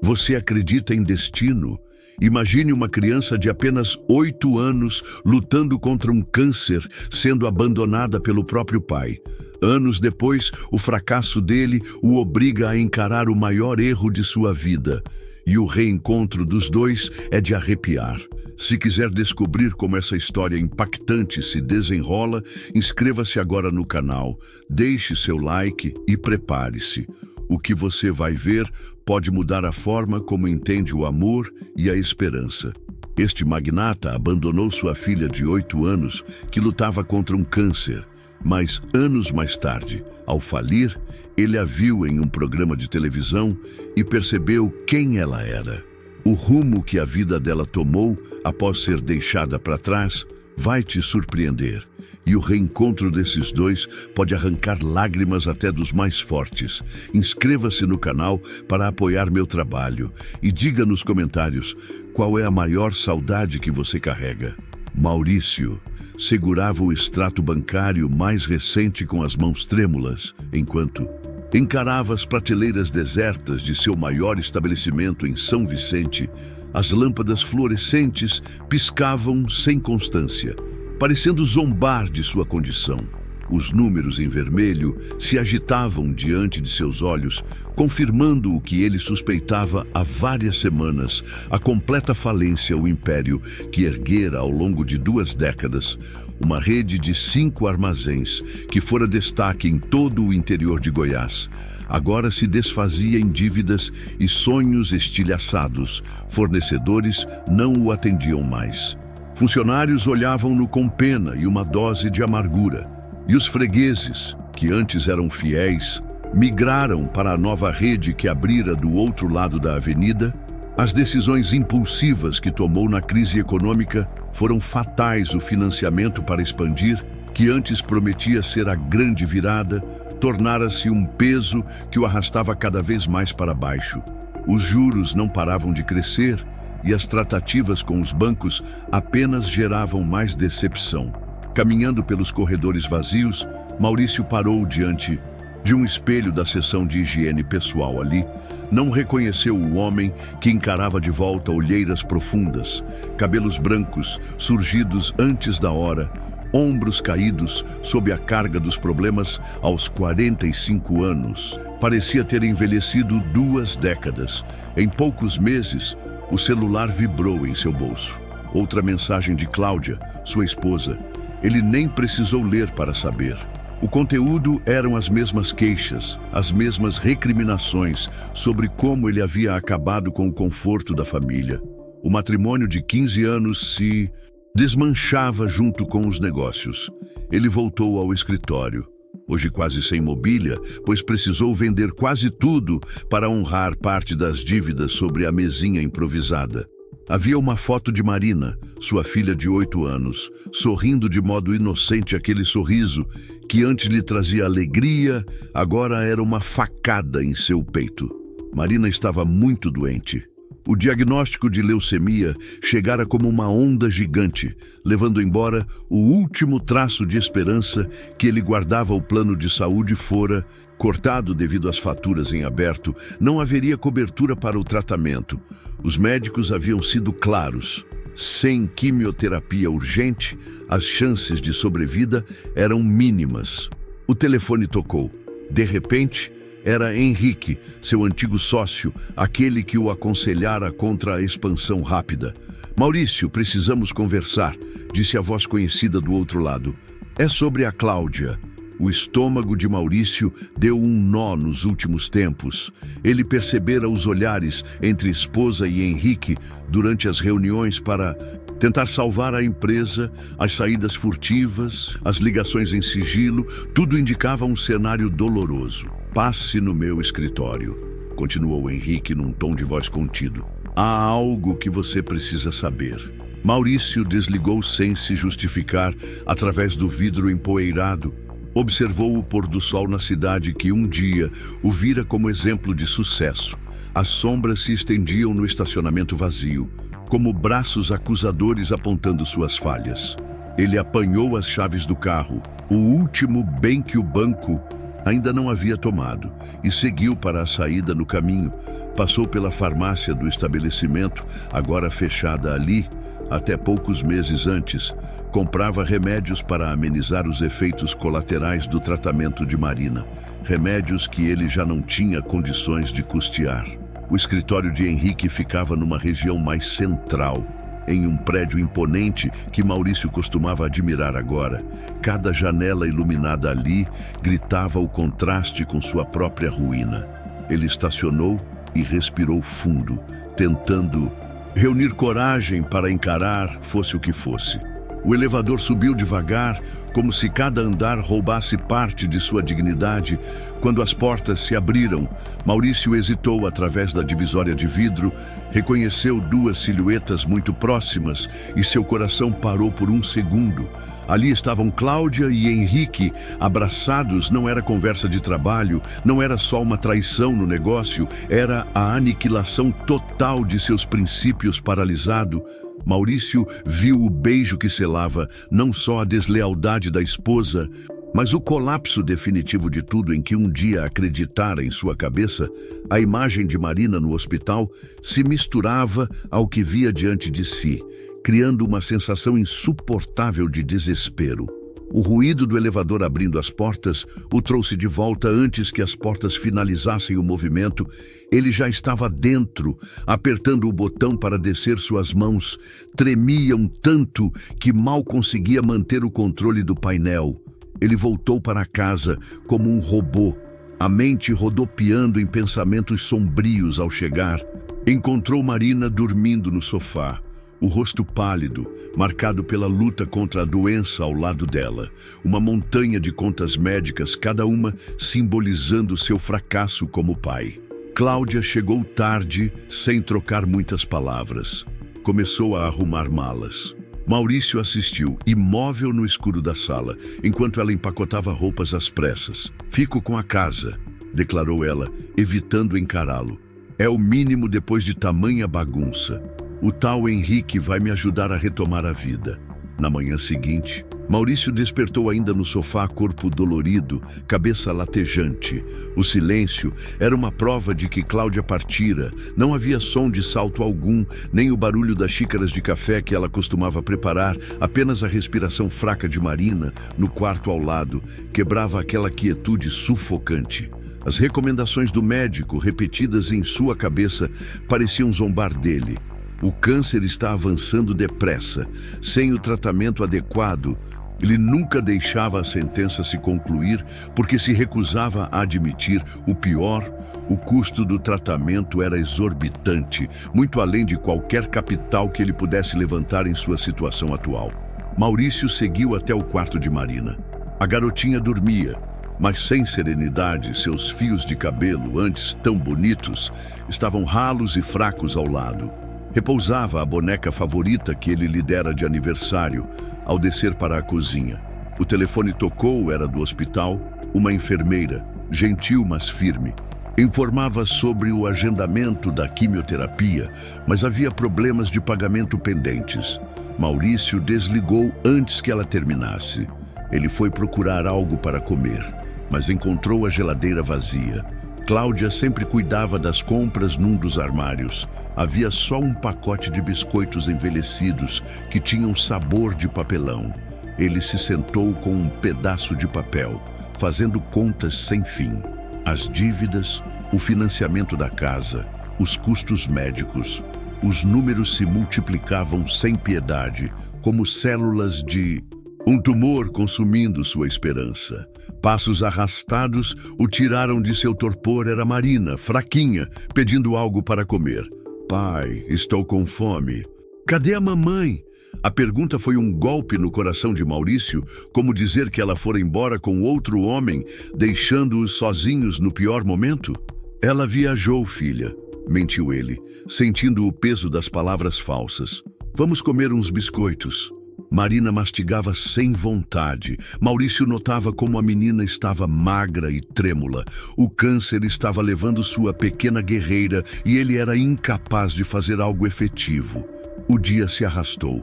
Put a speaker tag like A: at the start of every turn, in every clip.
A: Você acredita em destino? Imagine uma criança de apenas 8 anos lutando contra um câncer, sendo abandonada pelo próprio pai. Anos depois, o fracasso dele o obriga a encarar o maior erro de sua vida. E o reencontro dos dois é de arrepiar. Se quiser descobrir como essa história impactante se desenrola, inscreva-se agora no canal, deixe seu like e prepare-se. O que você vai ver pode mudar a forma como entende o amor e a esperança. Este magnata abandonou sua filha de 8 anos, que lutava contra um câncer. Mas, anos mais tarde, ao falir, ele a viu em um programa de televisão e percebeu quem ela era. O rumo que a vida dela tomou após ser deixada para trás vai te surpreender. E o reencontro desses dois pode arrancar lágrimas até dos mais fortes. Inscreva-se no canal para apoiar meu trabalho e diga nos comentários qual é a maior saudade que você carrega. Maurício segurava o extrato bancário mais recente com as mãos trêmulas, enquanto encarava as prateleiras desertas de seu maior estabelecimento em São Vicente. As lâmpadas fluorescentes piscavam sem constância, parecendo zombar de sua condição. Os números em vermelho se agitavam diante de seus olhos, confirmando o que ele suspeitava há várias semanas: a completa falência ao império que erguera ao longo de 2 décadas. Uma rede de 5 armazéns, que fora destaque em todo o interior de Goiás, agora se desfazia em dívidas e sonhos estilhaçados. Fornecedores não o atendiam mais. Funcionários olhavam-no com pena e uma dose de amargura. E os fregueses, que antes eram fiéis, migraram para a nova rede que abrira do outro lado da avenida. As decisões impulsivas que tomou na crise econômica foram fatais. O financiamento para expandir, que antes prometia ser a grande virada, tornara-se um peso que o arrastava cada vez mais para baixo. Os juros não paravam de crescer e as tratativas com os bancos apenas geravam mais decepção. Caminhando pelos corredores vazios, Maurício parou diante de um espelho da seção de higiene pessoal ali. Não reconheceu o homem que encarava de volta olheiras profundas, cabelos brancos surgidos antes da hora, ombros caídos sob a carga dos problemas aos 45 anos. Parecia ter envelhecido 2 décadas. Em poucos meses, o celular vibrou em seu bolso. Outra mensagem de Cláudia, sua esposa. Ele nem precisou ler para saber. O conteúdo eram as mesmas queixas, as mesmas recriminações sobre como ele havia acabado com o conforto da família. O matrimônio de 15 anos se desmanchava junto com os negócios. Ele voltou ao escritório, hoje quase sem mobília, pois precisou vender quase tudo para honrar parte das dívidas sobre a mesinha improvisada. Havia uma foto de Marina, sua filha de 8 anos, sorrindo de modo inocente. Aquele sorriso que antes lhe trazia alegria, agora era uma facada em seu peito. Marina estava muito doente. O diagnóstico de leucemia chegara como uma onda gigante, levando embora o último traço de esperança que ele guardava. O plano de saúde fora cortado devido às faturas em aberto. Não haveria cobertura para o tratamento. Os médicos haviam sido claros. Sem quimioterapia urgente, as chances de sobrevida eram mínimas. O telefone tocou. De repente, era Henrique, seu antigo sócio, aquele que o aconselhara contra a expansão rápida. "Maurício, precisamos conversar", disse a voz conhecida do outro lado. "É sobre a Cláudia." O estômago de Maurício deu um nó nos últimos tempos. Ele percebera os olhares entre esposa e Henrique durante as reuniões para tentar salvar a empresa, as saídas furtivas, as ligações em sigilo. Tudo indicava um cenário doloroso. "Passe no meu escritório", continuou Henrique num tom de voz contido. "Há algo que você precisa saber." Maurício desligou sem se justificar através do vidro empoeirado. Observou o pôr do sol na cidade que um dia o vira como exemplo de sucesso. As sombras se estendiam no estacionamento vazio, como braços acusadores apontando suas falhas. Ele apanhou as chaves do carro, o último bem que o banco Ainda não havia tomado e seguiu para a saída no caminho. Passou pela farmácia do estabelecimento, agora fechada ali, até poucos meses antes. Comprava remédios para amenizar os efeitos colaterais do tratamento de Marina. Remédios que ele já não tinha condições de custear. O escritório de Henrique ficava numa região mais central, em um prédio imponente que Maurício costumava admirar agora. Cada janela iluminada ali gritava o contraste com sua própria ruína. Ele estacionou e respirou fundo, tentando reunir coragem para encarar, fosse o que fosse. O elevador subiu devagar, como se cada andar roubasse parte de sua dignidade. Quando as portas se abriram, Maurício hesitou através da divisória de vidro, reconheceu duas silhuetas muito próximas e seu coração parou por um segundo. Ali estavam Cláudia e Henrique, abraçados. Não era conversa de trabalho, não era só uma traição no negócio, era a aniquilação total de seus princípios paralisado. Maurício viu o beijo que selava não só a deslealdade da esposa, mas o colapso definitivo de tudo em que um dia acreditara em sua cabeça. A imagem de Marina no hospital se misturava ao que via diante de si, criando uma sensação insuportável de desespero. O ruído do elevador abrindo as portas o trouxe de volta antes que as portas finalizassem o movimento. Ele já estava dentro, apertando o botão para descer. Suas mãos tremiam tanto que mal conseguia manter o controle do painel. Ele voltou para casa como um robô, a mente rodopiando em pensamentos sombrios. Ao chegar, encontrou Marina dormindo no sofá. O rosto pálido, marcado pela luta contra a doença ao lado dela. Uma montanha de contas médicas, cada uma simbolizando seu fracasso como pai. Cláudia chegou tarde, sem trocar muitas palavras. Começou a arrumar malas. Maurício assistiu, imóvel no escuro da sala, enquanto ela empacotava roupas às pressas. "Fico com a casa", declarou ela, evitando encará-lo. "É o mínimo depois de tamanha bagunça. O tal Henrique vai me ajudar a retomar a vida." Na manhã seguinte, Maurício despertou ainda no sofá, corpo dolorido, cabeça latejante. O silêncio era uma prova de que Cláudia partira. Não havia som de salto algum, nem o barulho das xícaras de café que ela costumava preparar. Apenas a respiração fraca de Marina, no quarto ao lado, quebrava aquela quietude sufocante. As recomendações do médico, repetidas em sua cabeça, pareciam zombar dele. O câncer está avançando depressa. Sem o tratamento adequado, ele nunca deixava a sentença se concluir porque se recusava a admitir o pior. O custo do tratamento era exorbitante, muito além de qualquer capital que ele pudesse levantar em sua situação atual. Maurício seguiu até o quarto de Marina. A garotinha dormia, mas sem serenidade. Seus fios de cabelo, antes tão bonitos, estavam ralos e fracos ao lado. Repousava a boneca favorita que ele lhe dera de aniversário. Ao descer para a cozinha, o telefone tocou. Era do hospital. Uma enfermeira, gentil mas firme, informava sobre o agendamento da quimioterapia, mas havia problemas de pagamento pendentes. Maurício desligou antes que ela terminasse. Ele foi procurar algo para comer, mas encontrou a geladeira vazia. Cláudia sempre cuidava das compras num dos armários. Havia só um pacote de biscoitos envelhecidos que tinham sabor de papelão. Ele se sentou com um pedaço de papel, fazendo contas sem fim. As dívidas, o financiamento da casa, os custos médicos. Os números se multiplicavam sem piedade, como células de um tumor consumindo sua esperança. Passos arrastados o tiraram de seu torpor. Era Marina, fraquinha, pedindo algo para comer. "Pai, estou com fome." "Cadê a mamãe?" A pergunta foi um golpe no coração de Maurício, como dizer que ela fora embora com outro homem, deixando-os sozinhos no pior momento. "Ela viajou, filha", mentiu ele, sentindo o peso das palavras falsas. "Vamos comer uns biscoitos." Marina mastigava sem vontade. Maurício notava como a menina estava magra e trêmula. O câncer estava levando sua pequena guerreira e ele era incapaz de fazer algo efetivo. O dia se arrastou.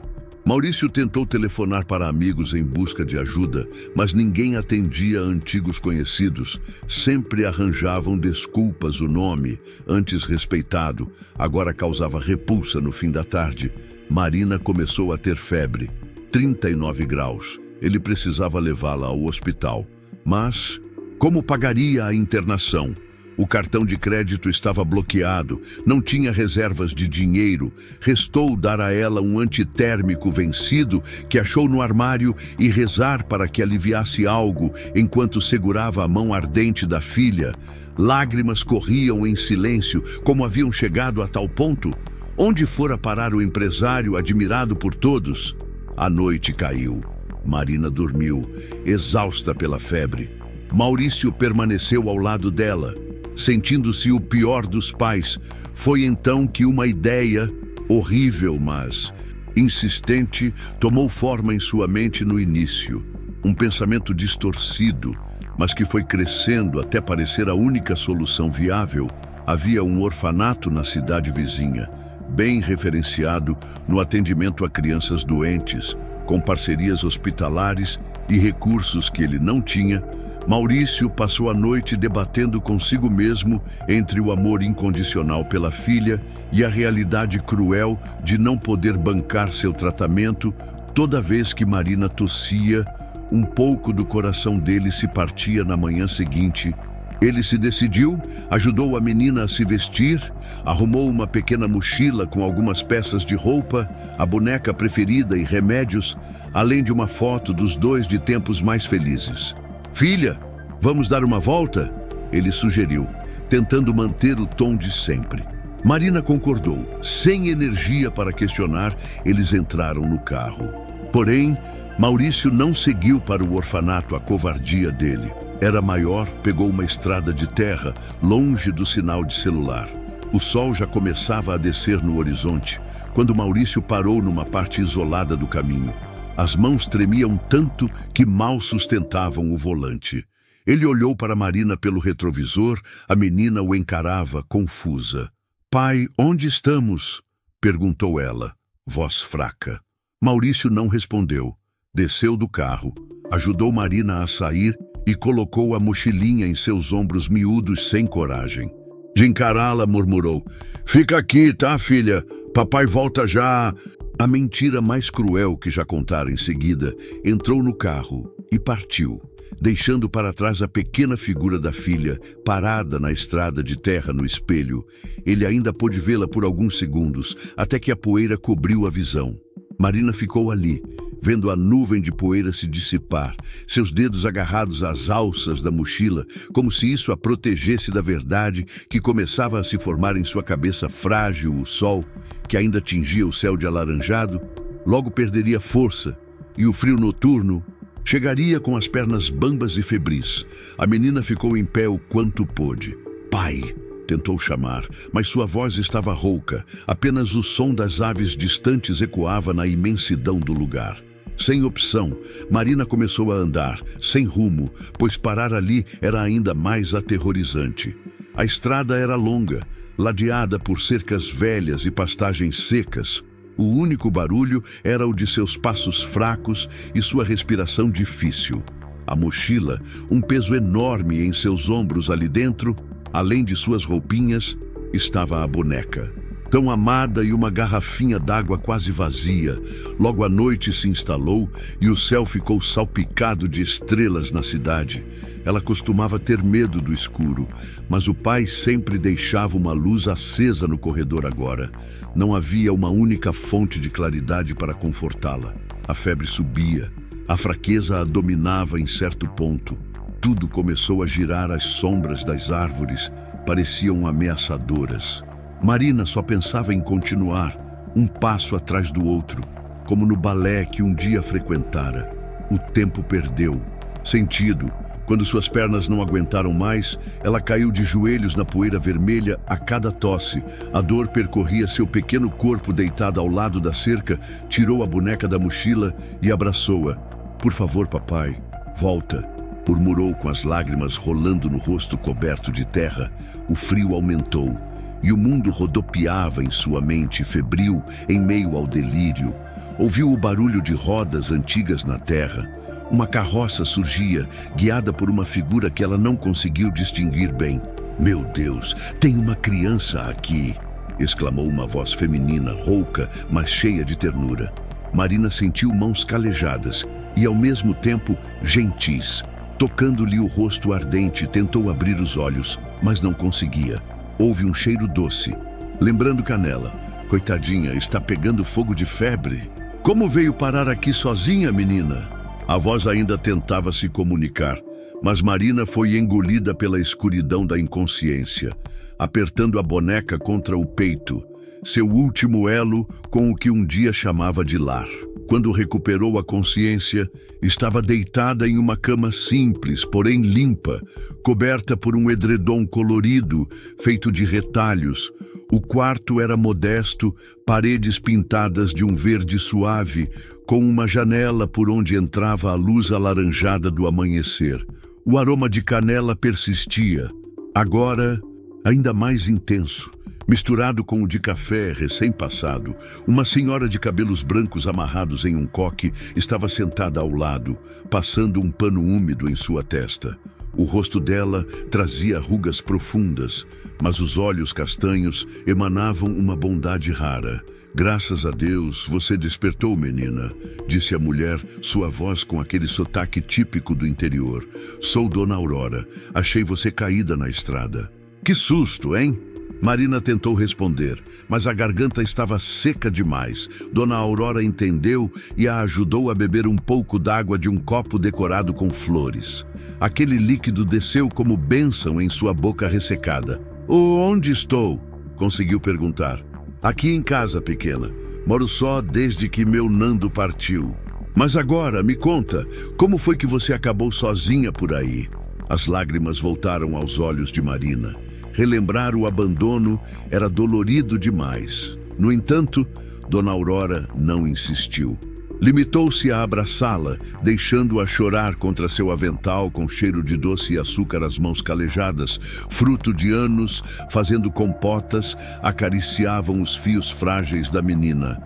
A: Maurício tentou telefonar para amigos em busca de ajuda, mas ninguém atendia antigos conhecidos. Sempre arranjavam desculpas. O nome, antes respeitado, agora causava repulsa no fim da tarde. Marina começou a ter febre, 39 graus. Ele precisava levá-la ao hospital. Mas como pagaria a internação? O cartão de crédito estava bloqueado, não tinha reservas de dinheiro. Restou dar a ela um antitérmico vencido que achou no armário e rezar para que aliviasse algo enquanto segurava a mão ardente da filha. Lágrimas corriam em silêncio. Como haviam chegado a tal ponto? Onde fora parar o empresário admirado por todos? A noite caiu. Marina dormiu, exausta pela febre. Maurício permaneceu ao lado dela, sentindo-se o pior dos pais. Foi então que uma ideia, horrível mas insistente, tomou forma em sua mente no início. Um pensamento distorcido, mas que foi crescendo até parecer a única solução viável. Havia um orfanato na cidade vizinha, bem referenciado no atendimento a crianças doentes, com parcerias hospitalares e recursos que ele não tinha. Maurício passou a noite debatendo consigo mesmo entre o amor incondicional pela filha e a realidade cruel de não poder bancar seu tratamento. Toda vez que Marina tossia, um pouco do coração dele se partia na manhã seguinte. Ele se decidiu, ajudou a menina a se vestir, arrumou uma pequena mochila com algumas peças de roupa, a boneca preferida e remédios, além de uma foto dos dois de tempos mais felizes. "Filha, vamos dar uma volta?" ele sugeriu, tentando manter o tom de sempre. Marina concordou. Sem energia para questionar, eles entraram no carro. Porém, Maurício não seguiu para o orfanato. A covardia dele era maior. Pegou uma estrada de terra, longe do sinal de celular. O sol já começava a descer no horizonte, quando Maurício parou numa parte isolada do caminho. As mãos tremiam tanto que mal sustentavam o volante. Ele olhou para Marina pelo retrovisor. A menina o encarava, confusa. "Pai, onde estamos?" perguntou ela, voz fraca. Maurício não respondeu. Desceu do carro, ajudou Marina a sair e colocou a mochilinha em seus ombros miúdos sem coragem. De encará-la, murmurou: "Fica aqui, tá, filha? Papai volta já." A mentira mais cruel que já contara em seguida entrou no carro e partiu, deixando para trás a pequena figura da filha, parada na estrada de terra no espelho. Ele ainda pôde vê-la por alguns segundos, até que a poeira cobriu a visão. Marina ficou ali, vendo a nuvem de poeira se dissipar, seus dedos agarrados às alças da mochila, como se isso a protegesse da verdade que começava a se formar em sua cabeça frágil. O sol, que ainda tingia o céu de alaranjado, logo perderia força, e o frio noturno chegaria com as pernas bambas e febris. A menina ficou em pé o quanto pôde. "Pai!" tentou chamar, mas sua voz estava rouca. Apenas o som das aves distantes ecoava na imensidão do lugar. Sem opção, Marina começou a andar, sem rumo, pois parar ali era ainda mais aterrorizante. A estrada era longa, ladeada por cercas velhas e pastagens secas. O único barulho era o de seus passos fracos e sua respiração difícil. A mochila, um peso enorme em seus ombros. Ali dentro, além de suas roupinhas, estava a boneca, tão amada, e uma garrafinha d'água quase vazia. Logo a noite se instalou e o céu ficou salpicado de estrelas na cidade. Ela costumava ter medo do escuro, mas o pai sempre deixava uma luz acesa no corredor agora. Não havia uma única fonte de claridade para confortá-la. A febre subia, a fraqueza a dominava em certo ponto. Tudo começou a girar. As sombras das árvores pareciam ameaçadoras. Marina só pensava em continuar, um passo atrás do outro, como no balé que um dia frequentara. O tempo perdeu sentido. Quando suas pernas não aguentaram mais, ela caiu de joelhos na poeira vermelha. A cada tosse, a dor percorria seu pequeno corpo. Deitada ao lado da cerca, tirou a boneca da mochila e abraçou-a. "Por favor, papai, volta", murmurou com as lágrimas rolando no rosto coberto de terra. O frio aumentou e o mundo rodopiava em sua mente, febril, em meio ao delírio. Ouviu o barulho de rodas antigas na terra. Uma carroça surgia, guiada por uma figura que ela não conseguiu distinguir bem. "Meu Deus, tem uma criança aqui!" exclamou uma voz feminina, rouca, mas cheia de ternura. Marina sentiu mãos calejadas e, ao mesmo tempo, gentis. Tocando-lhe o rosto ardente, tentou abrir os olhos, mas não conseguia. Houve um cheiro doce. Lembrando Canela. "Coitadinha, está pegando fogo de febre. Como veio parar aqui sozinha, menina?" A voz ainda tentava se comunicar, mas Marina foi engolida pela escuridão da inconsciência, apertando a boneca contra o peito, seu último elo com o que um dia chamava de lar. Quando recuperou a consciência, estava deitada em uma cama simples, porém limpa, coberta por um edredom colorido, feito de retalhos. O quarto era modesto, paredes pintadas de um verde suave, com uma janela por onde entrava a luz alaranjada do amanhecer. O aroma de canela persistia, agora ainda mais intenso. Misturado com o de café recém-passado, uma senhora de cabelos brancos amarrados em um coque estava sentada ao lado, passando um pano úmido em sua testa. O rosto dela trazia rugas profundas, mas os olhos castanhos emanavam uma bondade rara. "Graças a Deus, você despertou, menina", disse a mulher, sua voz com aquele sotaque típico do interior. "Sou Dona Aurora. Achei você caída na estrada." "Que susto, hein?" Marina tentou responder, mas a garganta estava seca demais. Dona Aurora entendeu e a ajudou a beber um pouco d'água de um copo decorado com flores. Aquele líquido desceu como bênção em sua boca ressecada. "Onde estou?" conseguiu perguntar. "Aqui em casa, pequena. Moro só desde que meu Nando partiu." "Mas agora, me conta, como foi que você acabou sozinha por aí?" As lágrimas voltaram aos olhos de Marina. Relembrar o abandono era dolorido demais. No entanto, Dona Aurora não insistiu. Limitou-se a abraçá-la, deixando-a chorar contra seu avental com cheiro de doce e açúcar às mãos calejadas. Fruto de anos, fazendo compotas, acariciavam os fios frágeis da menina.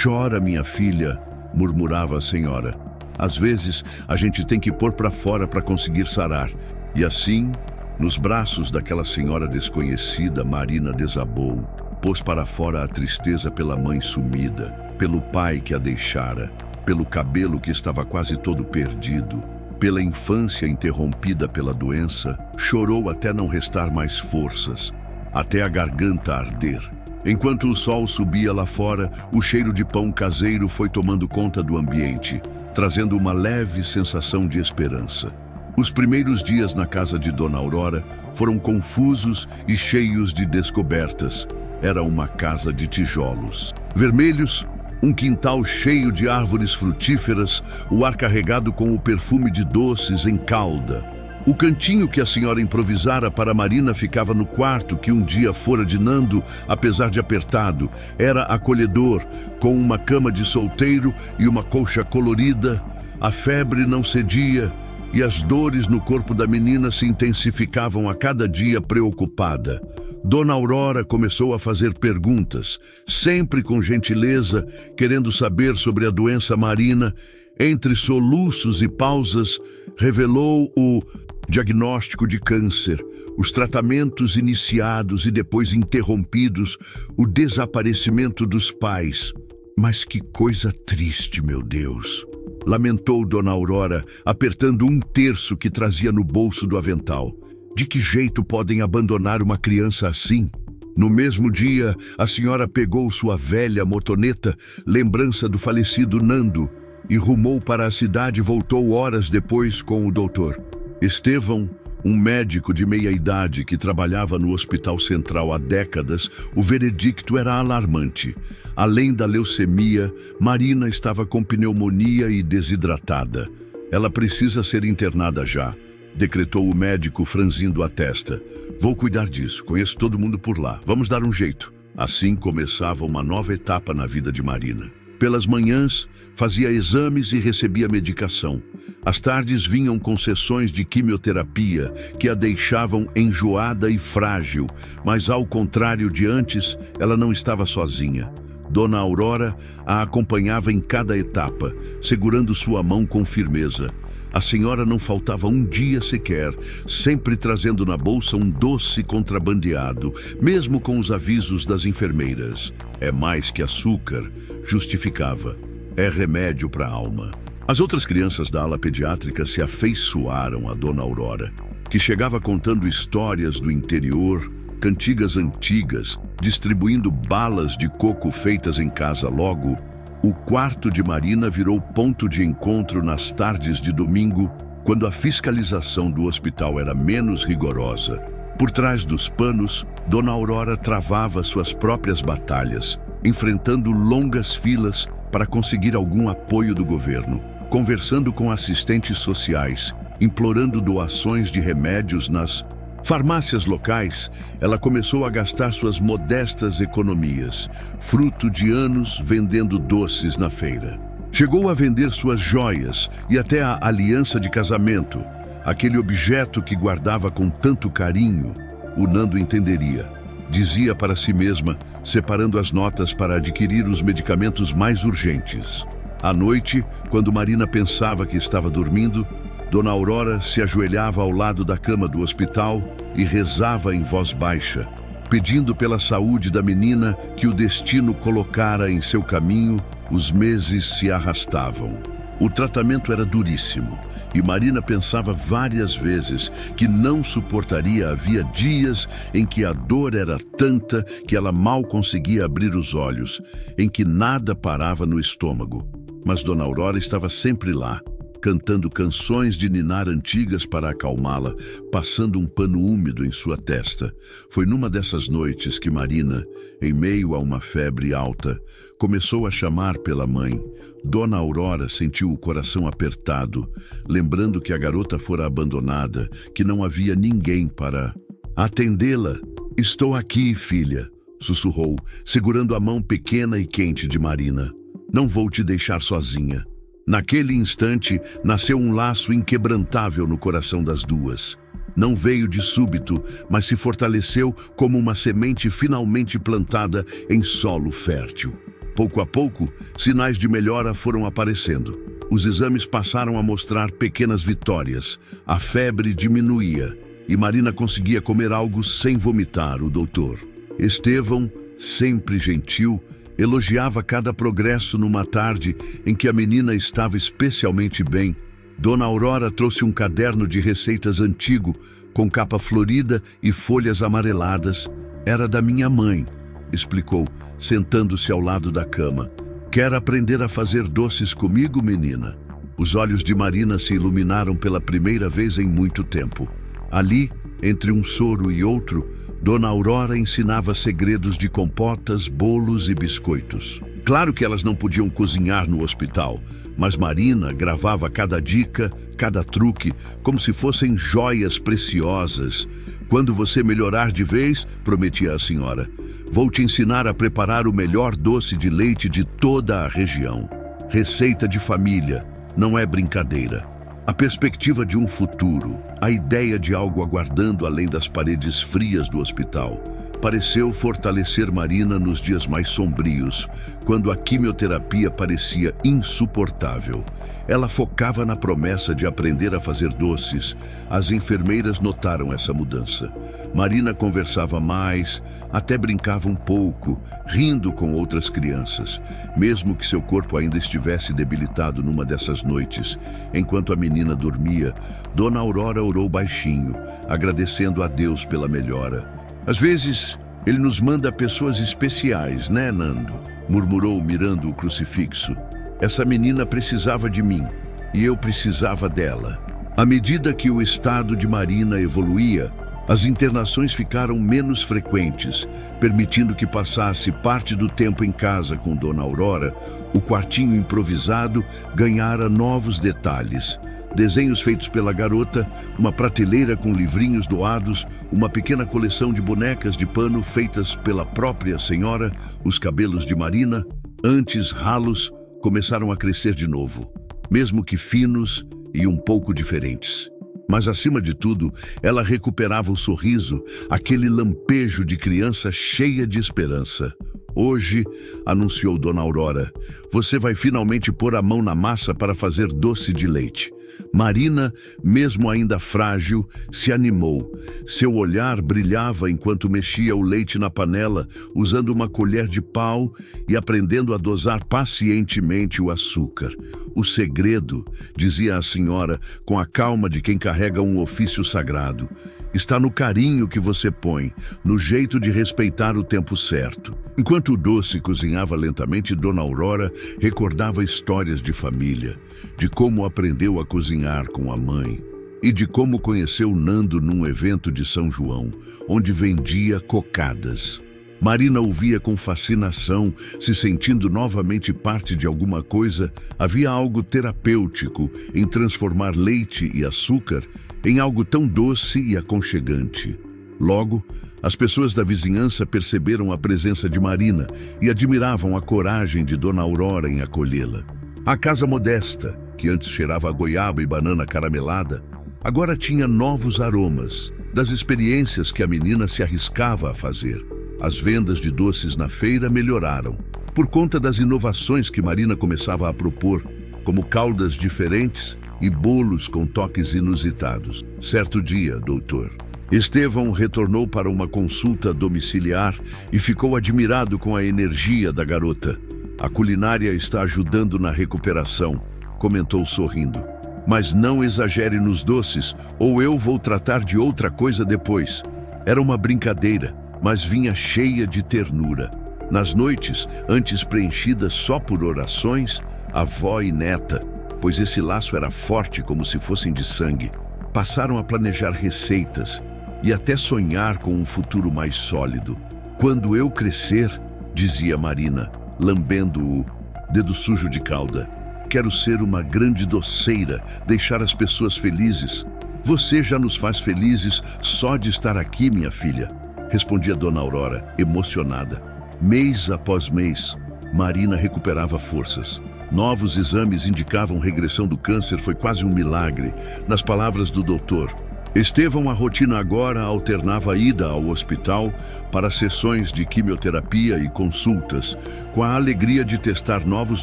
A: "Chora, minha filha", murmurava a senhora. "Às vezes, a gente tem que pôr para fora para conseguir sarar." E assim, nos braços daquela senhora desconhecida, Marina desabou, pôs para fora a tristeza pela mãe sumida, pelo pai que a deixara, pelo cabelo que estava quase todo perdido, pela infância interrompida pela doença. Chorou até não restar mais forças, até a garganta arder. Enquanto o sol subia lá fora, o cheiro de pão caseiro foi tomando conta do ambiente, trazendo uma leve sensação de esperança. Os primeiros dias na casa de Dona Aurora foram confusos e cheios de descobertas. Era uma casa de tijolos vermelhos, um quintal cheio de árvores frutíferas, o ar carregado com o perfume de doces em calda. O cantinho que a senhora improvisara para Marina ficava no quarto que um dia fora de Nando, apesar de apertado. Era acolhedor, com uma cama de solteiro e uma colcha colorida. A febre não cedia e as dores no corpo da menina se intensificavam a cada dia preocupada. Dona Aurora começou a fazer perguntas, sempre com gentileza, querendo saber sobre a doença Marina. Entre soluços e pausas, revelou o diagnóstico de câncer, os tratamentos iniciados e depois interrompidos, o desaparecimento dos pais. Mas que coisa triste, meu Deus! Lamentou Dona Aurora, apertando um terço que trazia no bolso do avental. De que jeito podem abandonar uma criança assim? No mesmo dia, a senhora pegou sua velha motoneta, lembrança do falecido Nando, e rumou para a cidade e voltou horas depois com o doutor Estevão, um médico de meia-idade que trabalhava no Hospital Central há décadas. O veredicto era alarmante. Além da leucemia, Marina estava com pneumonia e desidratada. Ela precisa ser internada já, decretou o médico, franzindo a testa. Vou cuidar disso, conheço todo mundo por lá. Vamos dar um jeito. Assim começava uma nova etapa na vida de Marina. Pelas manhãs, fazia exames e recebia medicação. As tardes vinham com sessões de quimioterapia que a deixavam enjoada e frágil, mas ao contrário de antes, ela não estava sozinha. Dona Aurora a acompanhava em cada etapa, segurando sua mão com firmeza. A senhora não faltava um dia sequer, sempre trazendo na bolsa um doce contrabandeado, mesmo com os avisos das enfermeiras. É mais que açúcar, justificava. É remédio para a alma. As outras crianças da ala pediátrica se afeiçoaram a Dona Aurora, que chegava contando histórias do interior, cantigas antigas, distribuindo balas de coco feitas em casa. Logo, o quarto de Marina virou ponto de encontro nas tardes de domingo, quando a fiscalização do hospital era menos rigorosa. Por trás dos panos, Dona Aurora travava suas próprias batalhas, enfrentando longas filas para conseguir algum apoio do governo, conversando com assistentes sociais, implorando doações de remédios nas farmácias locais. Ela começou a gastar suas modestas economias, fruto de anos vendendo doces na feira. Chegou a vender suas joias e até a aliança de casamento, aquele objeto que guardava com tanto carinho. O Nando entenderia. Dizia para si mesma, separando as notas para adquirir os medicamentos mais urgentes. À noite, quando Marina pensava que estava dormindo, Dona Aurora se ajoelhava ao lado da cama do hospital e rezava em voz baixa, pedindo pela saúde da menina que o destino colocara em seu caminho. Os meses se arrastavam. O tratamento era duríssimo e Marina pensava várias vezes que não suportaria. Havia dias em que a dor era tanta que ela mal conseguia abrir os olhos, em que nada parava no estômago. Mas Dona Aurora estava sempre lá, cantando canções de ninar antigas para acalmá-la, passando um pano úmido em sua testa. Foi numa dessas noites que Marina, em meio a uma febre alta, começou a chamar pela mãe. Dona Aurora sentiu o coração apertado, lembrando que a garota fora abandonada, que não havia ninguém para atendê-la. "Estou aqui, filha", sussurrou, segurando a mão pequena e quente de Marina. "Não vou te deixar sozinha." Naquele instante, nasceu um laço inquebrantável no coração das duas. Não veio de súbito, mas se fortaleceu como uma semente finalmente plantada em solo fértil. Pouco a pouco, sinais de melhora foram aparecendo. Os exames passaram a mostrar pequenas vitórias. A febre diminuía e Marina conseguia comer algo sem vomitar. O doutor Estevão, sempre gentil, elogiava cada progresso. Numa tarde em que a menina estava especialmente bem, Dona Aurora trouxe um caderno de receitas antigo, com capa florida e folhas amareladas. "Era da minha mãe", explicou, sentando-se ao lado da cama. "Quer aprender a fazer doces comigo, menina?" Os olhos de Marina se iluminaram pela primeira vez em muito tempo. Ali, entre um soro e outro, Dona Aurora ensinava segredos de compotas, bolos e biscoitos. Claro que elas não podiam cozinhar no hospital, mas Marina gravava cada dica, cada truque, como se fossem joias preciosas. "Quando você melhorar de vez", prometia a senhora, "vou te ensinar a preparar o melhor doce de leite de toda a região. Receita de família, não é brincadeira." A perspectiva de um futuro, a ideia de algo aguardando além das paredes frias do hospital, pareceu fortalecer Marina nos dias mais sombrios, quando a quimioterapia parecia insuportável. Ela focava na promessa de aprender a fazer doces. As enfermeiras notaram essa mudança. Marina conversava mais, até brincava um pouco, rindo com outras crianças, mesmo que seu corpo ainda estivesse debilitado. Numa dessas noites, enquanto a menina dormia, Dona Aurora orou baixinho, agradecendo a Deus pela melhora. "Às vezes, ele nos manda pessoas especiais, né, Nando?", murmurou, mirando o crucifixo. "Essa menina precisava de mim, e eu precisava dela." À medida que o estado de Marina evoluía, as internações ficaram menos frequentes, permitindo que passasse parte do tempo em casa com Dona Aurora. O quartinho improvisado ganhara novos detalhes. Desenhos feitos pela garota, uma prateleira com livrinhos doados, uma pequena coleção de bonecas de pano feitas pela própria senhora. Os cabelos de Marina, antes ralos, começaram a crescer de novo, mesmo que finos e um pouco diferentes. Mas, acima de tudo, ela recuperava o sorriso, aquele lampejo de criança cheia de esperança. Hoje, anunciou Dona Aurora, você vai finalmente pôr a mão na massa para fazer doce de leite. Marina, mesmo ainda frágil, se animou. Seu olhar brilhava enquanto mexia o leite na panela, usando uma colher de pau e aprendendo a dosar pacientemente o açúcar. O segredo, dizia a senhora, com a calma de quem carrega um ofício sagrado, está no carinho que você põe, no jeito de respeitar o tempo certo. Enquanto o doce cozinhava lentamente, Dona Aurora recordava histórias de família, de como aprendeu a cozinhar com a mãe e de como conheceu Nando num evento de São João, onde vendia cocadas. Marina ouvia com fascinação, se sentindo novamente parte de alguma coisa. Havia algo terapêutico em transformar leite e açúcar em algo tão doce e aconchegante. Logo, as pessoas da vizinhança perceberam a presença de Marina e admiravam a coragem de Dona Aurora em acolhê-la. A casa modesta, que antes cheirava a goiaba e banana caramelada, agora tinha novos aromas, das experiências que a menina se arriscava a fazer. As vendas de doces na feira melhoraram, por conta das inovações que Marina começava a propor, como caldas diferentes e bolos com toques inusitados. Certo dia, doutor, Estevão retornou para uma consulta domiciliar e ficou admirado com a energia da garota. A culinária está ajudando na recuperação, comentou sorrindo. Mas não exagere nos doces, ou eu vou tratar de outra coisa depois. Era uma brincadeira, mas vinha cheia de ternura. Nas noites, antes preenchidas só por orações, avó e neta, pois esse laço era forte como se fossem de sangue, passaram a planejar receitas e até sonhar com um futuro mais sólido. Quando eu crescer, dizia Marina, lambendo o dedo sujo de calda, quero ser uma grande doceira, deixar as pessoas felizes. Você já nos faz felizes só de estar aqui, minha filha, respondia Dona Aurora, emocionada. Mês após mês, Marina recuperava forças. Novos exames indicavam regressão do câncer, foi quase um milagre. Nas palavras do doutor Estevão, a rotina agora alternava a ida ao hospital para sessões de quimioterapia e consultas, com a alegria de testar novos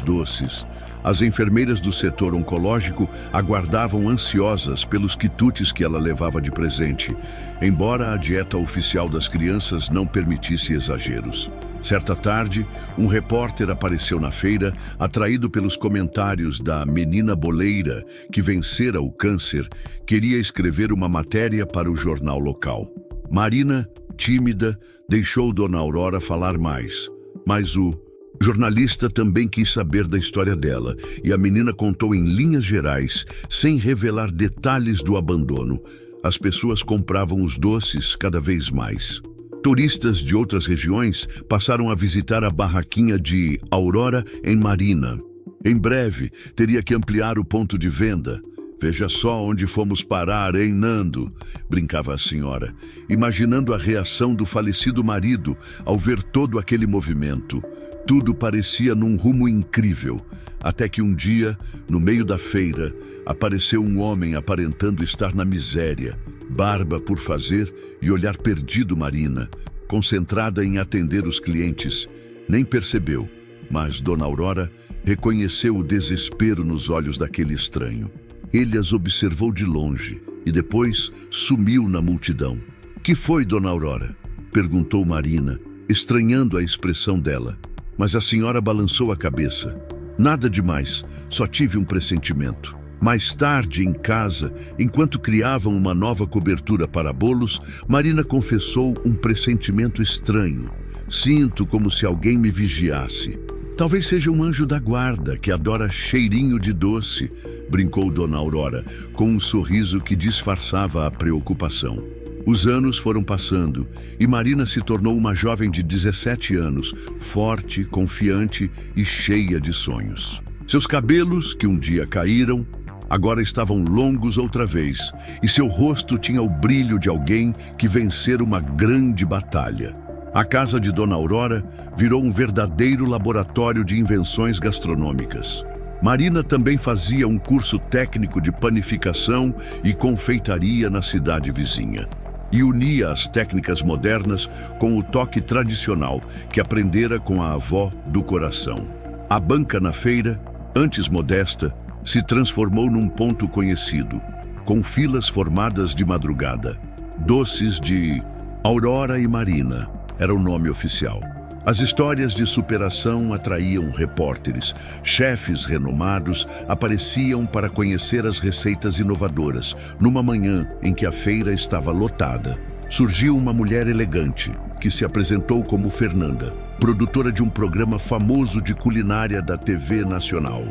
A: doces. As enfermeiras do setor oncológico aguardavam ansiosas pelos quitutes que ela levava de presente, embora a dieta oficial das crianças não permitisse exageros. Certa tarde, um repórter apareceu na feira, atraído pelos comentários da menina boleira que vencera o câncer, queria escrever uma matéria para o jornal local. Marina, tímida, deixou Dona Aurora falar mais, mas o jornalista também quis saber da história dela, e a menina contou em linhas gerais, sem revelar detalhes do abandono. As pessoas compravam os doces cada vez mais. Turistas de outras regiões passaram a visitar a barraquinha de Aurora em Marina. Em breve, teria que ampliar o ponto de venda. Veja só onde fomos parar, hein, Nando? Brincava a senhora, imaginando a reação do falecido marido ao ver todo aquele movimento. Tudo parecia num rumo incrível, até que um dia, no meio da feira, apareceu um homem aparentando estar na miséria, barba por fazer e olhar perdido. Marina, concentrada em atender os clientes, nem percebeu, mas Dona Aurora reconheceu o desespero nos olhos daquele estranho. Ele as observou de longe e depois sumiu na multidão. "Que foi, Dona Aurora?" perguntou Marina, estranhando a expressão dela. Mas a senhora balançou a cabeça. "Nada demais, só tive um pressentimento." Mais tarde, em casa, enquanto criavam uma nova cobertura para bolos, Marina confessou um pressentimento estranho. "Sinto como se alguém me vigiasse. Talvez seja um anjo da guarda que adora cheirinho de doce", brincou Dona Aurora, com um sorriso que disfarçava a preocupação. Os anos foram passando e Marina se tornou uma jovem de 17 anos, forte, confiante e cheia de sonhos. Seus cabelos, que um dia caíram, agora estavam longos outra vez, e seu rosto tinha o brilho de alguém que vencera uma grande batalha. A casa de Dona Aurora virou um verdadeiro laboratório de invenções gastronômicas. Marina também fazia um curso técnico de panificação e confeitaria na cidade vizinha. e unia as técnicas modernas com o toque tradicional que aprendera com a avó do coração. A banca na feira, antes modesta, se transformou num ponto conhecido, com filas formadas de madrugada. Doces de Aurora e Marina era o nome oficial. As histórias de superação atraíam repórteres. Chefes renomados apareciam para conhecer as receitas inovadoras. Numa manhã em que a feira estava lotada, surgiu uma mulher elegante que se apresentou como Fernanda, produtora de um programa famoso de culinária da TV Nacional,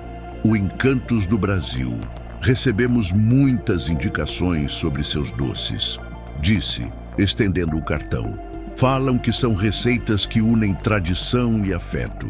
A: o Encantos do Brasil. Recebemos muitas indicações sobre seus doces, disse, estendendo o cartão. Falam que são receitas que unem tradição e afeto.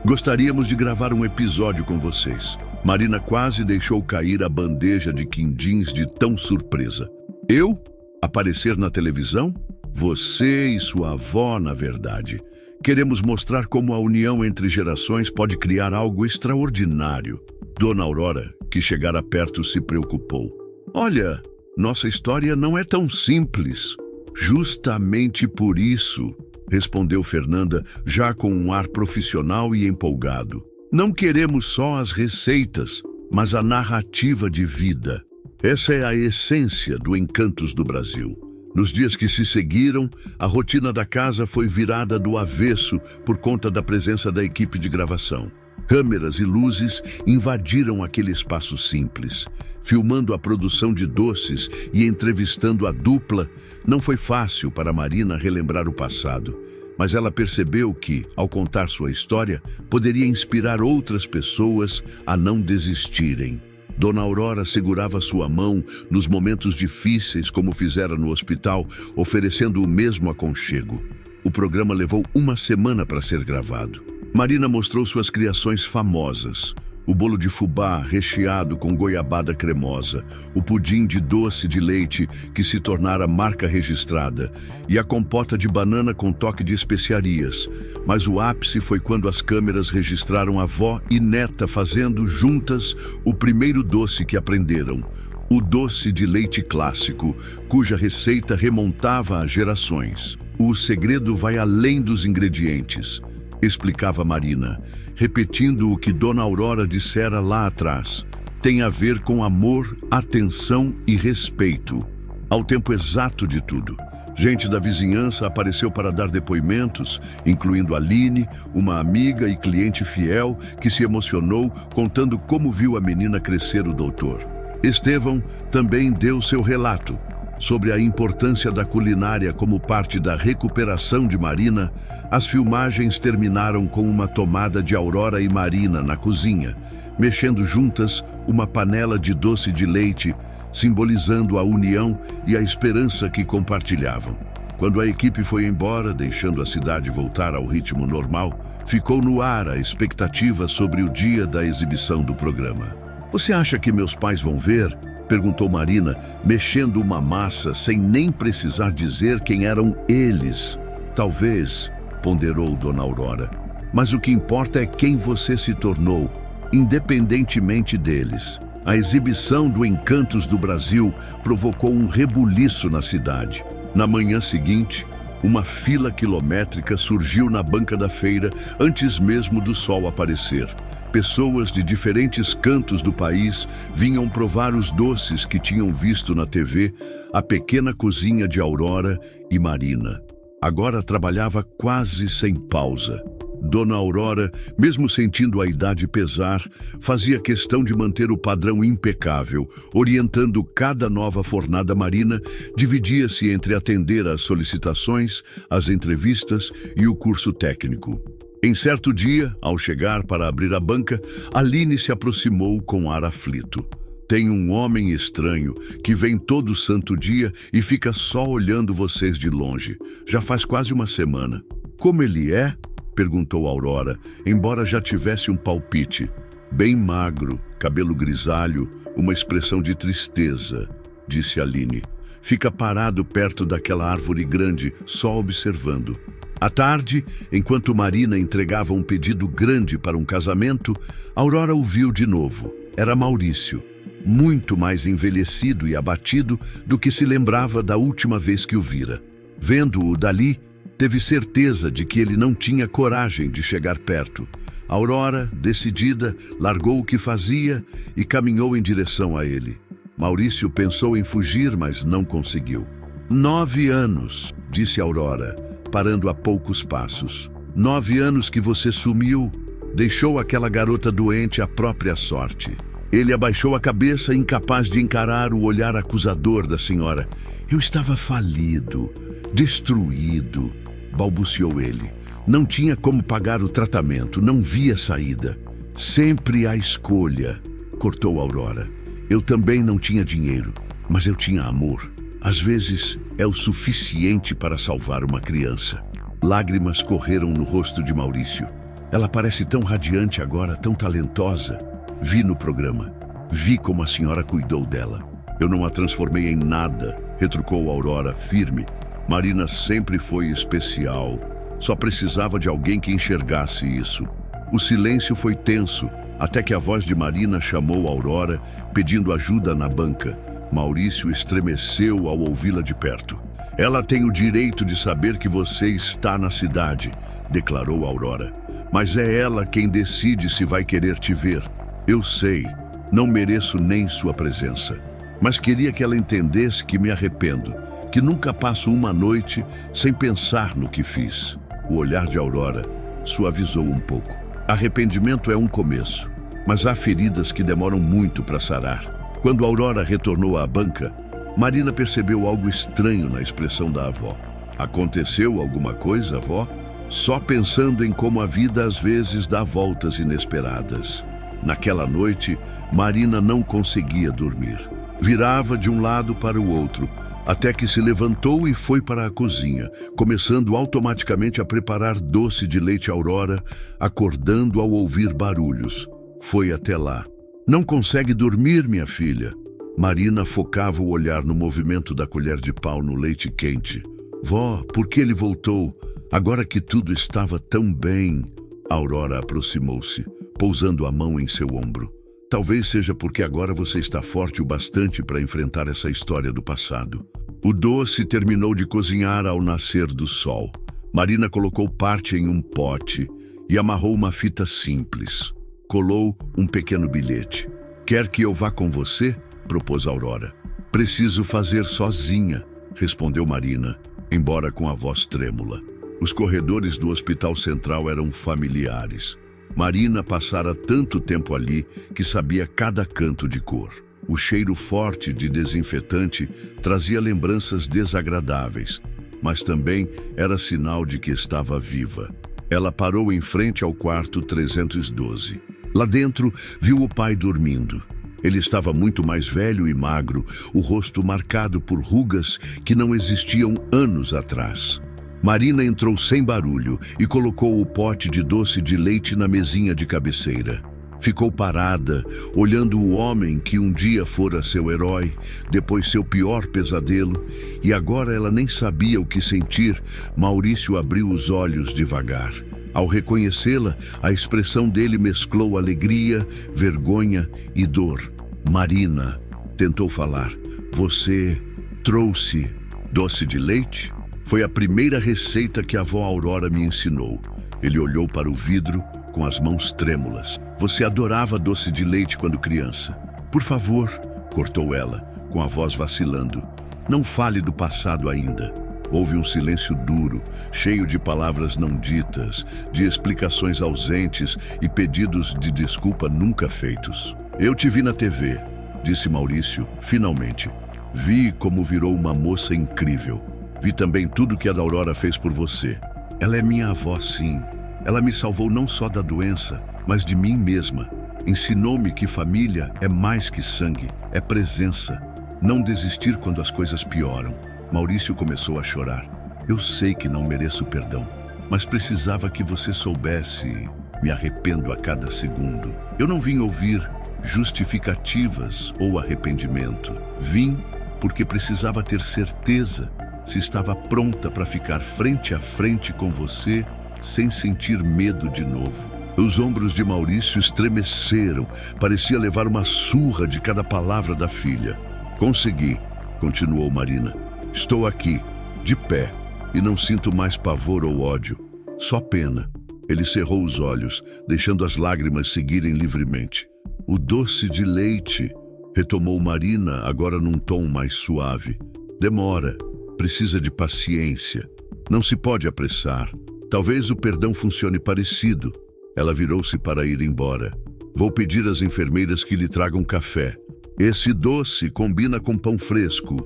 A: Gostaríamos de gravar um episódio com vocês. Marina quase deixou cair a bandeja de quindins de tão surpresa. Eu? Aparecer na televisão? Você e sua avó, na verdade. Queremos mostrar como a união entre gerações pode criar algo extraordinário. Dona Aurora, que chegara perto, se preocupou. Olha, nossa história não é tão simples. Justamente por isso, respondeu Fernanda, já com um ar profissional e empolgado. Não queremos só as receitas, mas a narrativa de vida. Essa é a essência do Encantos do Brasil. Nos dias que se seguiram, a rotina da casa foi virada do avesso por conta da presença da equipe de gravação. Câmeras e luzes invadiram aquele espaço simples. Filmando a produção de doces e entrevistando a dupla, não foi fácil para Marina relembrar o passado, mas ela percebeu que, ao contar sua história, poderia inspirar outras pessoas a não desistirem. Dona Aurora segurava sua mão nos momentos difíceis, como fizera no hospital, oferecendo o mesmo aconchego. O programa levou uma semana para ser gravado. Marina mostrou suas criações famosas. O bolo de fubá recheado com goiabada cremosa, o pudim de doce de leite que se tornara marca registrada e a compota de banana com toque de especiarias. Mas o ápice foi quando as câmeras registraram a avó e neta fazendo juntas o primeiro doce que aprenderam, o doce de leite clássico, cuja receita remontava a gerações. O segredo vai além dos ingredientes, explicava Marina, repetindo o que Dona Aurora dissera lá atrás. Tem a ver com amor, atenção e respeito. Ao tempo exato de tudo, gente da vizinhança apareceu para dar depoimentos, incluindo Aline, uma amiga e cliente fiel que se emocionou contando como viu a menina crescer o doutor. Estevão também deu seu relato sobre a importância da culinária como parte da recuperação de Marina. As filmagens terminaram com uma tomada de Aurora e Marina na cozinha, mexendo juntas uma panela de doce de leite, simbolizando a união e a esperança que compartilhavam. Quando a equipe foi embora, deixando a cidade voltar ao ritmo normal, ficou no ar a expectativa sobre o dia da exibição do programa. Você acha que meus pais vão ver? Perguntou Marina, mexendo uma massa sem nem precisar dizer quem eram eles. Talvez, ponderou Dona Aurora. Mas o que importa é quem você se tornou, independentemente deles. A exibição do Encantos do Brasil provocou um rebuliço na cidade. Na manhã seguinte, uma fila quilométrica surgiu na banca da feira antes mesmo do sol aparecer. Pessoas de diferentes cantos do país vinham provar os doces que tinham visto na TV, a pequena cozinha de Aurora e Marina. Agora trabalhava quase sem pausa. Dona Aurora, mesmo sentindo a idade pesar, fazia questão de manter o padrão impecável, orientando cada nova fornada. Marina dividia-se entre atender às solicitações, as entrevistas e o curso técnico. Em certo dia, ao chegar para abrir a banca, Aline se aproximou com ar aflito. Tem um homem estranho que vem todo santo dia e fica só olhando vocês de longe. Já faz quase uma semana. Como ele é? Perguntou Aurora, embora já tivesse um palpite. Bem magro, cabelo grisalho, uma expressão de tristeza, disse Aline. Fica parado perto daquela árvore grande, só observando. À tarde, enquanto Marina entregava um pedido grande para um casamento, Aurora o viu de novo. Era Maurício. muito mais envelhecido e abatido do que se lembrava da última vez que o vira. Vendo-o dali, teve certeza de que ele não tinha coragem de chegar perto. Aurora, decidida, largou o que fazia e caminhou em direção a ele. Maurício pensou em fugir, mas não conseguiu. 9 anos, disse Aurora, parando a poucos passos. 9 anos que você sumiu, deixou aquela garota doente à própria sorte. Ele abaixou a cabeça, incapaz de encarar o olhar acusador da senhora. Eu estava falido, destruído, balbuciou ele. Não tinha como pagar o tratamento, não via saída. Sempre a escolha, cortou Aurora. Eu também não tinha dinheiro, mas eu tinha amor. Às vezes é o suficiente para salvar uma criança. Lágrimas correram no rosto de Maurício. Ela parece tão radiante agora, tão talentosa. Vi no programa. Vi como a senhora cuidou dela. Eu não a transformei em nada, retrucou Aurora, firme. Marina sempre foi especial. Só precisava de alguém que enxergasse isso. O silêncio foi tenso, até que a voz de Marina chamou Aurora, pedindo ajuda na banca. Maurício estremeceu ao ouvi-la de perto. Ela tem o direito de saber que você está na cidade, declarou Aurora. Mas é ela quem decide se vai querer te ver. Eu sei, não mereço nem sua presença. Mas queria que ela entendesse que me arrependo, que nunca passo uma noite sem pensar no que fiz. O olhar de Aurora suavizou um pouco. Arrependimento é um começo, mas há feridas que demoram muito para sarar. Quando Aurora retornou à banca, Marina percebeu algo estranho na expressão da avó. Aconteceu alguma coisa, avó? Só pensando em como a vida às vezes dá voltas inesperadas. Naquela noite, Marina não conseguia dormir. Virava de um lado para o outro, até que se levantou e foi para a cozinha, começando automaticamente a preparar doce de leite Aurora, acordando ao ouvir barulhos. Foi até lá. Não consegue dormir, minha filha? Marina focava o olhar no movimento da colher de pau no leite quente. Vó, por que ele voltou? Agora que tudo estava tão bem. Aurora aproximou-se, pousando a mão em seu ombro. Talvez seja porque agora você está forte o bastante para enfrentar essa história do passado. O doce terminou de cozinhar ao nascer do sol. Marina colocou parte em um pote e amarrou uma fita simples. Colou um pequeno bilhete. Quer que eu vá com você? Propôs Aurora. Preciso fazer sozinha, respondeu Marina, embora com a voz trêmula. Os corredores do Hospital Central eram familiares. Marina passara tanto tempo ali que sabia cada canto de cor. O cheiro forte de desinfetante trazia lembranças desagradáveis, mas também era sinal de que estava viva. Ela parou em frente ao quarto 312. Lá dentro, viu o pai dormindo. Ele estava muito mais velho e magro, o rosto marcado por rugas que não existiam anos atrás. Marina entrou sem barulho e colocou o pote de doce de leite na mesinha de cabeceira. Ficou parada, olhando o homem que um dia fora seu herói, depois seu pior pesadelo, e agora ela nem sabia o que sentir. Maurício abriu os olhos devagar. Ao reconhecê-la, a expressão dele mesclou alegria, vergonha e dor. Marina, tentou falar. Você trouxe doce de leite? Foi a primeira receita que a avó Aurora me ensinou. Ele olhou para o vidro com as mãos trêmulas. Você adorava doce de leite quando criança. Por favor, cortou ela, com a voz vacilando. Não fale do passado ainda. Houve um silêncio duro, cheio de palavras não ditas, de explicações ausentes e pedidos de desculpa nunca feitos. Eu te vi na TV, disse Maurício, finalmente. Vi como virou uma moça incrível. Vi também tudo que a Aurora fez por você. Ela é minha avó, sim. Ela me salvou não só da doença, mas de mim mesma. Ensinou-me que família é mais que sangue, é presença. Não desistir quando as coisas pioram. Maurício começou a chorar. Eu sei que não mereço perdão, mas precisava que você soubesse. Me arrependo a cada segundo. Eu não vim ouvir justificativas ou arrependimento. Vim porque precisava ter certeza se estava pronta para ficar frente a frente com você sem sentir medo de novo. Os ombros de Maurício estremeceram, parecia levar uma surra de cada palavra da filha. Consegui, continuou Marina. Estou aqui, de pé, e não sinto mais pavor ou ódio, só pena. Ele cerrou os olhos, deixando as lágrimas seguirem livremente. O doce de leite, retomou Marina, agora num tom mais suave. Demora, precisa de paciência. Não se pode apressar. Talvez o perdão funcione parecido. Ela virou-se para ir embora. Vou pedir às enfermeiras que lhe tragam café. Esse doce combina com pão fresco.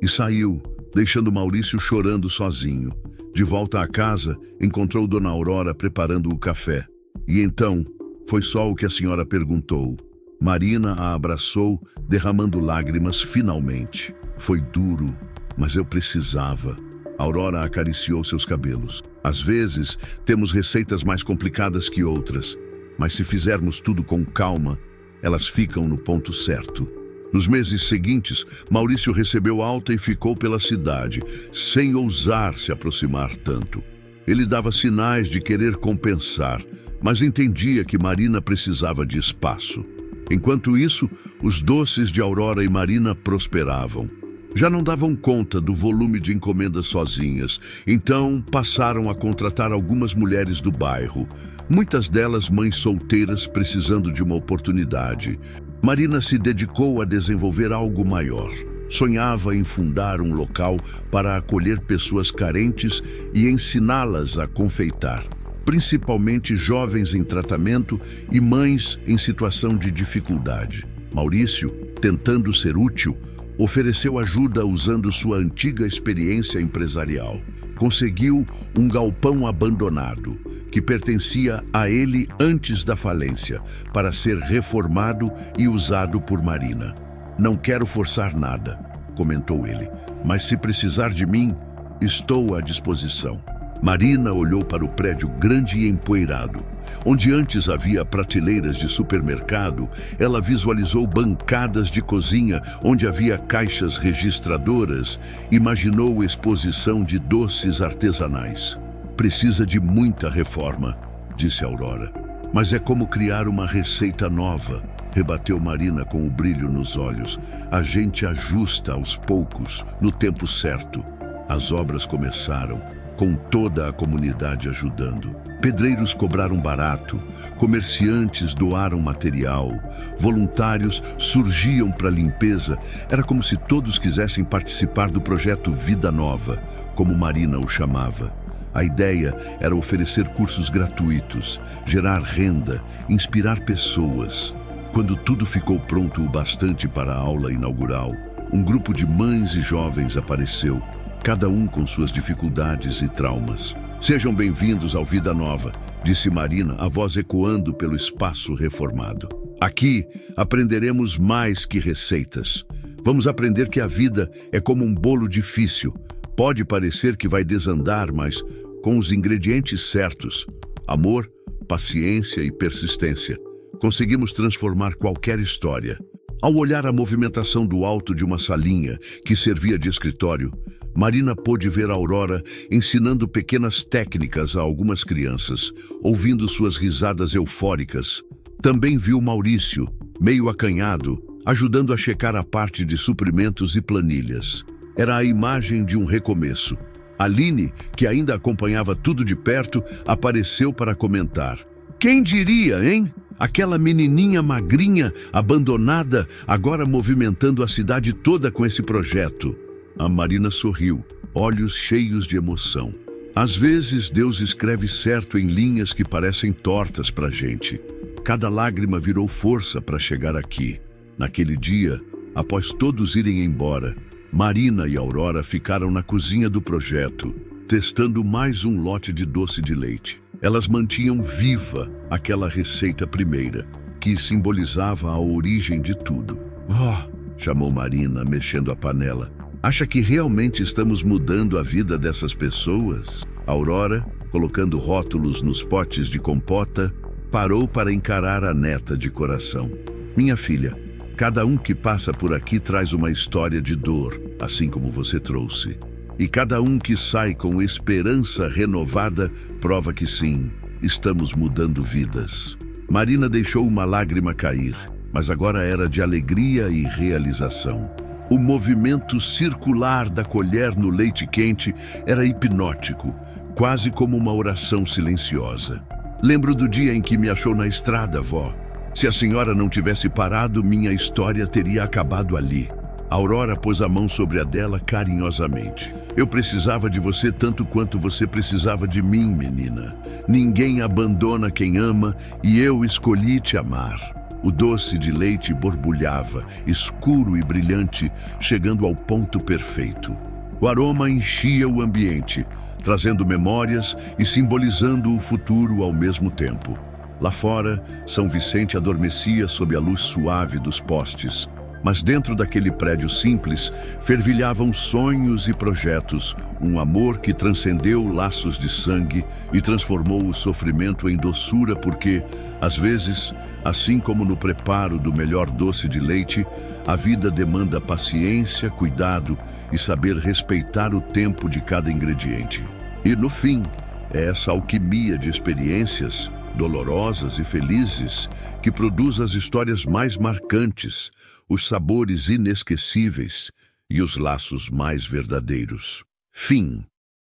A: E saiu, deixando Maurício chorando sozinho. De volta à casa, encontrou Dona Aurora preparando o café. E então, foi só o que a senhora perguntou. Marina a abraçou, derramando lágrimas finalmente. Foi duro, mas eu precisava. Aurora acariciou seus cabelos. Às vezes, temos receitas mais complicadas que outras, mas se fizermos tudo com calma, elas ficam no ponto certo. Nos meses seguintes, Maurício recebeu alta e ficou pela cidade, sem ousar se aproximar tanto. Ele dava sinais de querer compensar, mas entendia que Marina precisava de espaço. Enquanto isso, os doces de Aurora e Marina prosperavam. Já não davam conta do volume de encomendas sozinhas, então passaram a contratar algumas mulheres do bairro, muitas delas mães solteiras precisando de uma oportunidade. Marina se dedicou a desenvolver algo maior. Sonhava em fundar um local para acolher pessoas carentes e ensiná-las a confeitar, principalmente jovens em tratamento e mães em situação de dificuldade. Maurício, tentando ser útil, ofereceu ajuda usando sua antiga experiência empresarial. Conseguiu um galpão abandonado, que pertencia a ele antes da falência, para ser reformado e usado por Marina. Não quero forçar nada, comentou ele, mas se precisar de mim, estou à disposição. Marina olhou para o prédio grande e empoeirado. Onde antes havia prateleiras de supermercado, ela visualizou bancadas de cozinha onde havia caixas registradoras, imaginou exposição de doces artesanais. Precisa de muita reforma, disse Aurora. Mas é como criar uma receita nova, rebateu Marina com o brilho nos olhos. A gente ajusta aos poucos, no tempo certo. As obras começaram, com toda a comunidade ajudando. Pedreiros cobraram barato, comerciantes doaram material, voluntários surgiam para a limpeza. Era como se todos quisessem participar do projeto Vida Nova, como Marina o chamava. A ideia era oferecer cursos gratuitos, gerar renda, inspirar pessoas. Quando tudo ficou pronto o bastante para a aula inaugural, um grupo de mães e jovens apareceu, cada um com suas dificuldades e traumas. Sejam bem-vindos ao Vida Nova, disse Marina, a voz ecoando pelo espaço reformado. Aqui aprenderemos mais que receitas. Vamos aprender que a vida é como um bolo difícil. Pode parecer que vai desandar, mas com os ingredientes certos, amor, paciência e persistência, conseguimos transformar qualquer história. Ao olhar a movimentação do alto de uma salinha que servia de escritório, Marina pôde ver Aurora ensinando pequenas técnicas a algumas crianças, ouvindo suas risadas eufóricas. Também viu Maurício, meio acanhado, ajudando a checar a parte de suprimentos e planilhas. Era a imagem de um recomeço. Aline, que ainda acompanhava tudo de perto, apareceu para comentar. Quem diria, hein? Aquela menininha magrinha, abandonada, agora movimentando a cidade toda com esse projeto. A Marina sorriu, olhos cheios de emoção. Às vezes, Deus escreve certo em linhas que parecem tortas para a gente. Cada lágrima virou força para chegar aqui. Naquele dia, após todos irem embora, Marina e Aurora ficaram na cozinha do projeto, testando mais um lote de doce de leite. Elas mantinham viva aquela receita primeira, que simbolizava a origem de tudo. "Vó", chamou Marina, mexendo a panela. "Acha que realmente estamos mudando a vida dessas pessoas?" Aurora, colocando rótulos nos potes de compota, parou para encarar a neta de coração. "Minha filha, cada um que passa por aqui traz uma história de dor, assim como você trouxe. E cada um que sai com esperança renovada prova que sim, estamos mudando vidas. Marina deixou uma lágrima cair, mas agora era de alegria e realização. O movimento circular da colher no leite quente era hipnótico, quase como uma oração silenciosa. Lembro do dia em que me achou na estrada, vó. Se a senhora não tivesse parado, minha história teria acabado ali. Aurora pôs a mão sobre a dela carinhosamente. Eu precisava de você tanto quanto você precisava de mim, menina. Ninguém abandona quem ama e eu escolhi te amar. O doce de leite borbulhava, escuro e brilhante, chegando ao ponto perfeito. O aroma enchia o ambiente, trazendo memórias e simbolizando o futuro ao mesmo tempo. Lá fora, São Vicente adormecia sob a luz suave dos postes. Mas dentro daquele prédio simples, fervilhavam sonhos e projetos, um amor que transcendeu laços de sangue e transformou o sofrimento em doçura porque, às vezes, assim como no preparo do melhor doce de leite, a vida demanda paciência, cuidado e saber respeitar o tempo de cada ingrediente. E, no fim, é essa alquimia de experiências, dolorosas e felizes, que produz as histórias mais marcantes, os sabores inesquecíveis e os laços mais verdadeiros. Fim.